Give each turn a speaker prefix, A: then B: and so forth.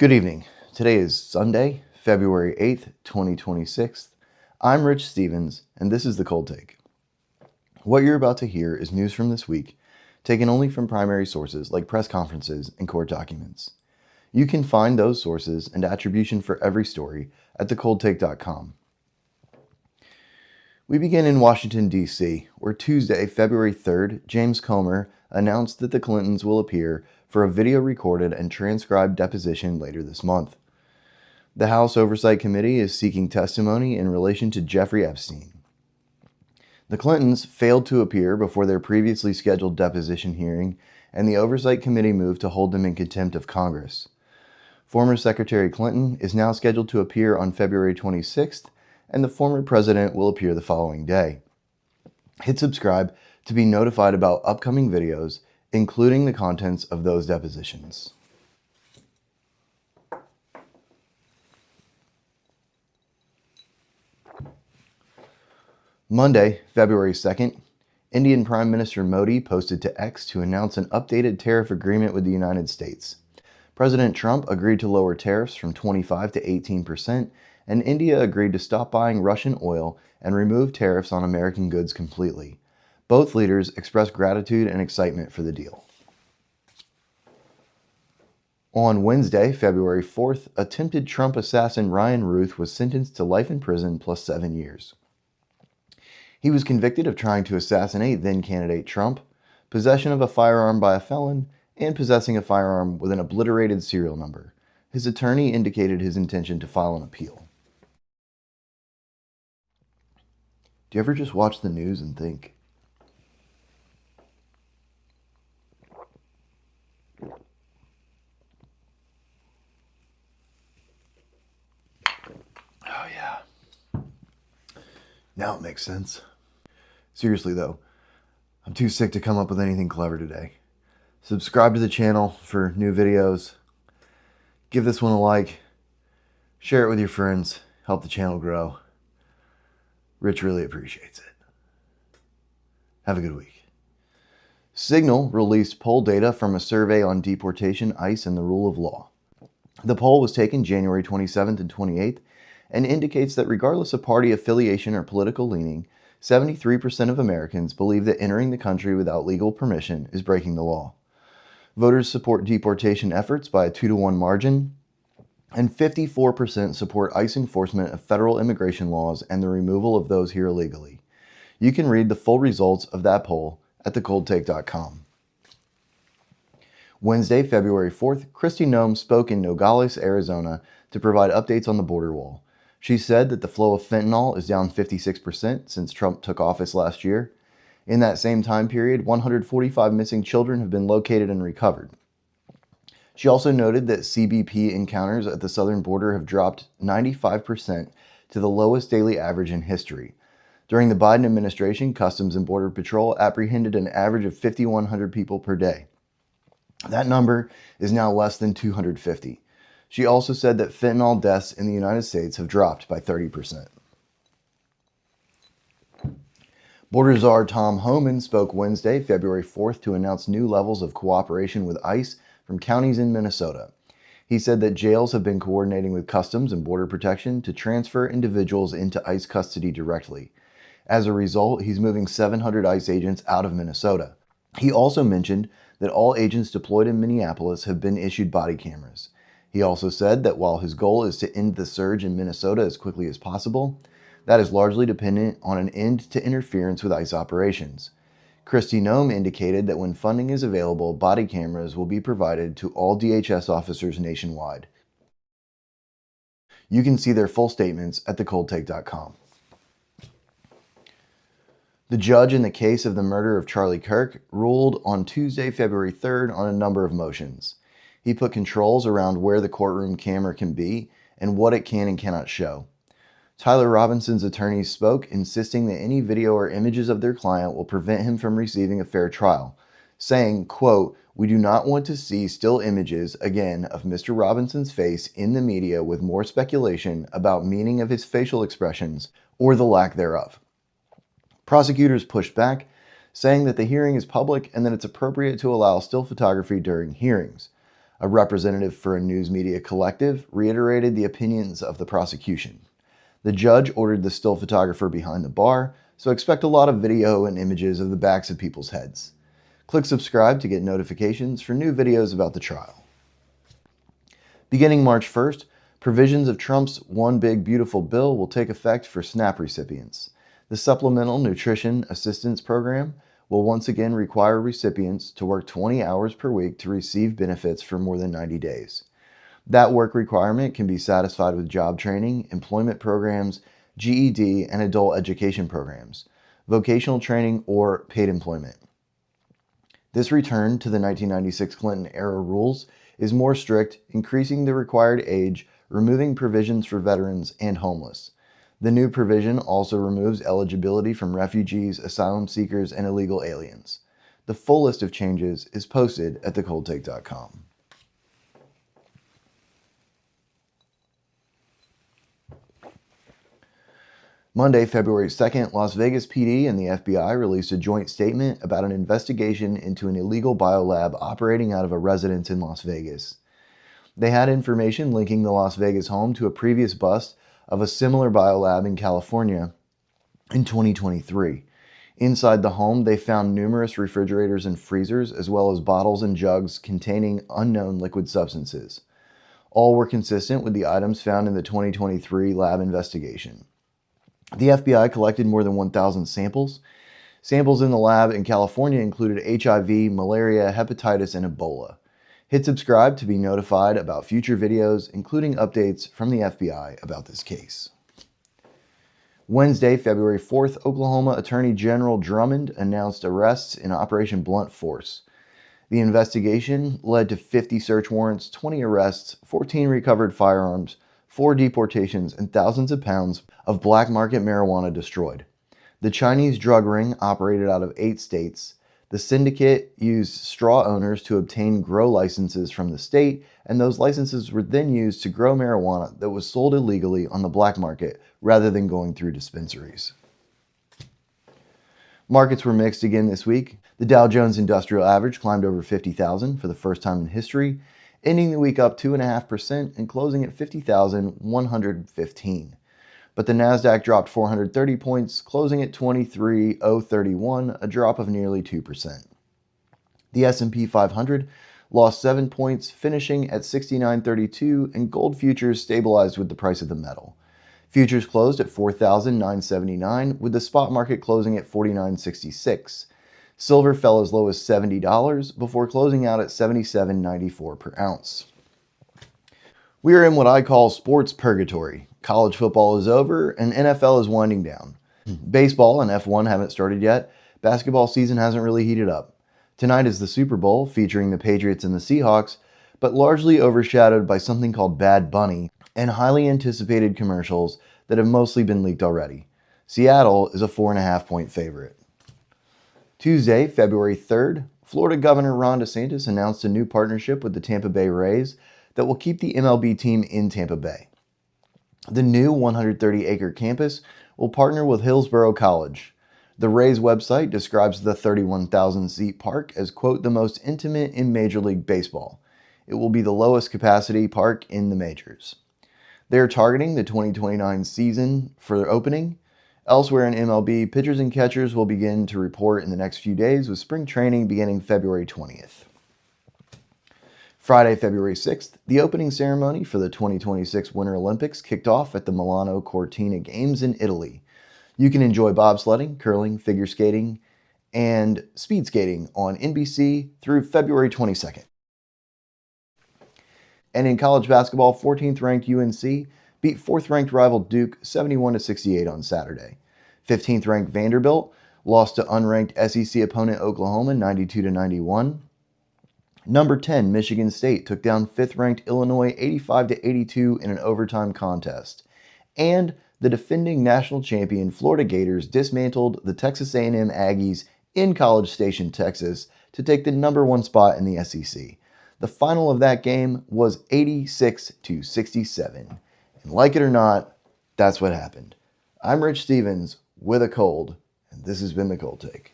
A: Good evening. Today is Sunday, February 8th, 2026. I'm Rich Stevens, and this is The Cold Take. What you're about to hear is news from this week, taken only from primary sources like press conferences and court documents. You can find those sources and attribution for every story at thecoldtake.com. We begin in Washington, D.C., where Tuesday, February 3rd, James Comer announced that the Clintons will appear for a video-recorded and transcribed deposition later this month. The House Oversight Committee is seeking testimony in relation to Jeffrey Epstein. The Clintons failed to appear before their previously scheduled deposition hearing, and the Oversight Committee moved to hold them in contempt of Congress. Former Secretary Clinton is now scheduled to appear on February 26th, and the former president will appear the following day. Hit subscribe to be notified about upcoming videos, including the contents of those depositions. Monday, February 2nd, Indian Prime Minister Modi posted to X to announce an updated tariff agreement with the United States. President Trump agreed to lower tariffs from 25% to 18%, and India agreed to stop buying Russian oil and remove tariffs on American goods completely. Both leaders expressed gratitude and excitement for the deal. On Wednesday, February 4th, attempted Trump assassin Ryan Routh was sentenced to life in prison plus 7 years. He was convicted of trying to assassinate then-candidate Trump, possession of a firearm by a felon, and possessing a firearm with an obliterated serial number. His attorney indicated his intention to file an appeal. Do you ever just watch the news and think, oh yeah, now it makes sense? Seriously though, I'm too sick to come up with anything clever today. Subscribe to the channel for new videos. Give this one a like. Share it with your friends. Help the channel grow. Rich really appreciates it. Have a good week. Signal released poll data from a survey on deportation, ICE, and the rule of law. The poll was taken January 27th and 28th and indicates that regardless of party affiliation or political leaning, 73% of Americans believe that entering the country without legal permission is breaking the law. Voters support deportation efforts by a 2-to-1 margin, and 54% support ICE enforcement of federal immigration laws and the removal of those here illegally. You can read the full results of that poll at thecoldtake.com. Wednesday, February 4th, Noem spoke in Nogales, Arizona to provide updates on the border wall. She said that the flow of fentanyl is down 56% since Trump took office last year. In that same time period, 145 missing children have been located and recovered. She also noted that CBP encounters at the southern border have dropped 95% to the lowest daily average in history. During the Biden administration, Customs and Border Patrol apprehended an average of 5,100 people per day. That number is now less than 250. She also said that fentanyl deaths in the United States have dropped by 30%. Border Czar Tom Homan spoke Wednesday, February 4th, to announce new levels of cooperation with ICE from counties in Minnesota. He said that jails have been coordinating with Customs and Border Protection to transfer individuals into ICE custody directly. As a result, he's moving 700 ICE agents out of Minnesota. He also mentioned that all agents deployed in Minneapolis have been issued body cameras. He also said that while his goal is to end the surge in Minnesota as quickly as possible, that is largely dependent on an end to interference with ICE operations. Noem indicated that when funding is available, body cameras will be provided to all DHS officers nationwide. You can see their full statements at thecoldtake.com. The judge in the case of the murder of Charlie Kirk ruled on Tuesday, February 3rd on a number of motions. He put controls around where the courtroom camera can be and what it can and cannot show. Tyler Robinson's attorneys spoke, insisting that any video or images of their client will prevent him from receiving a fair trial, saying, quote, "We do not want to see still images, again, of Mr. Robinson's face in the media with more speculation about meaning of his facial expressions or the lack thereof." Prosecutors pushed back, saying that the hearing is public and that it's appropriate to allow still photography during hearings. A representative for a news media collective reiterated the opinions of the prosecution. The judge ordered the still photographer behind the bar, so expect a lot of video and images of the backs of people's heads. Click subscribe to get notifications for new videos about the trial. Beginning March 1st, provisions of Trump's One Big Beautiful Bill will take effect for SNAP recipients. The Supplemental Nutrition Assistance Program will once again require recipients to work 20 hours per week to receive benefits for more than 90 days. That work requirement can be satisfied with job training, employment programs, GED, and adult education programs, vocational training, or paid employment. This return to the 1996 Clinton-era rules is more strict, increasing the required age, removing provisions for veterans and homeless. The new provision also removes eligibility from refugees, asylum seekers, and illegal aliens. The full list of changes is posted at thecoldtake.com. Monday, February 2nd, Las Vegas PD and the FBI released a joint statement about an investigation into an illegal biolab operating out of a residence in Las Vegas. They had information linking the Las Vegas home to a previous bust of a similar biolab in California in 2023. Inside the home, they found numerous refrigerators and freezers, as well as bottles and jugs containing unknown liquid substances. All were consistent with the items found in the 2023 lab investigation. The FBI collected more than 1,000 samples. Samples in the lab in California included HIV, malaria, hepatitis, and Ebola. Hit subscribe to be notified about future videos, including updates from the FBI about this case. Wednesday, February 4th, Oklahoma Attorney General Drummond announced arrests in Operation Blunt Force. The investigation led to 50 search warrants, 20 arrests, 14 recovered firearms, 4 deportations, and thousands of pounds of black market marijuana destroyed. The Chinese drug ring operated out of 8 states. The syndicate used straw owners to obtain grow licenses from the state, and those licenses were then used to grow marijuana that was sold illegally on the black market rather than going through dispensaries. Markets were mixed again this week. The Dow Jones Industrial Average climbed over 50,000 for the first time in history, ending the week up 2.5% and closing at 50,115. But the Nasdaq dropped 430 points, closing at 23,031, a drop of nearly 2%. The S&P 500 lost 7 points, finishing at 69.32, and gold futures stabilized with the price of the metal. Futures closed at 4,979, with the spot market closing at 49.66. Silver fell as low as $70 before closing out at $77.94 per ounce. We are in what I call sports purgatory. College football is over and NFL is winding down. Baseball and F1 haven't started yet. Basketball season hasn't really heated up. Tonight is the Super Bowl featuring the Patriots and the Seahawks, but largely overshadowed by something called Bad Bunny and highly anticipated commercials that have mostly been leaked already. Seattle is a 4.5-point favorite. Tuesday, February 3rd, Florida Governor Ron DeSantis announced a new partnership with the Tampa Bay Rays that will keep the MLB team in Tampa Bay. The new 130-acre campus will partner with Hillsborough College. The Rays website describes the 31,000-seat park as, quote, the most intimate in Major League Baseball. It will be the lowest capacity park in the majors. They are targeting the 2029 season for their opening. Elsewhere in MLB, pitchers and catchers will begin to report in the next few days, with spring training beginning February 20th. Friday, February 6th, the opening ceremony for the 2026 Winter Olympics kicked off at the Milano Cortina Games in Italy. You can enjoy bobsledding, curling, figure skating, and speed skating on NBC through February 22nd. And in college basketball, 14th-ranked UNC beat 4th-ranked rival Duke 71-68 on Saturday. 15th-ranked Vanderbilt lost to unranked SEC opponent Oklahoma 92-91. Number 10, Michigan State took down 5th-ranked Illinois 85-82 in an overtime contest. And the defending national champion Florida Gators dismantled the Texas A&M Aggies in College Station, Texas, to take the number 1 spot in the SEC. The final of that game was 86-67. And like it or not, that's what happened. I'm Rich Stevens with a cold, and this has been The Cold Take.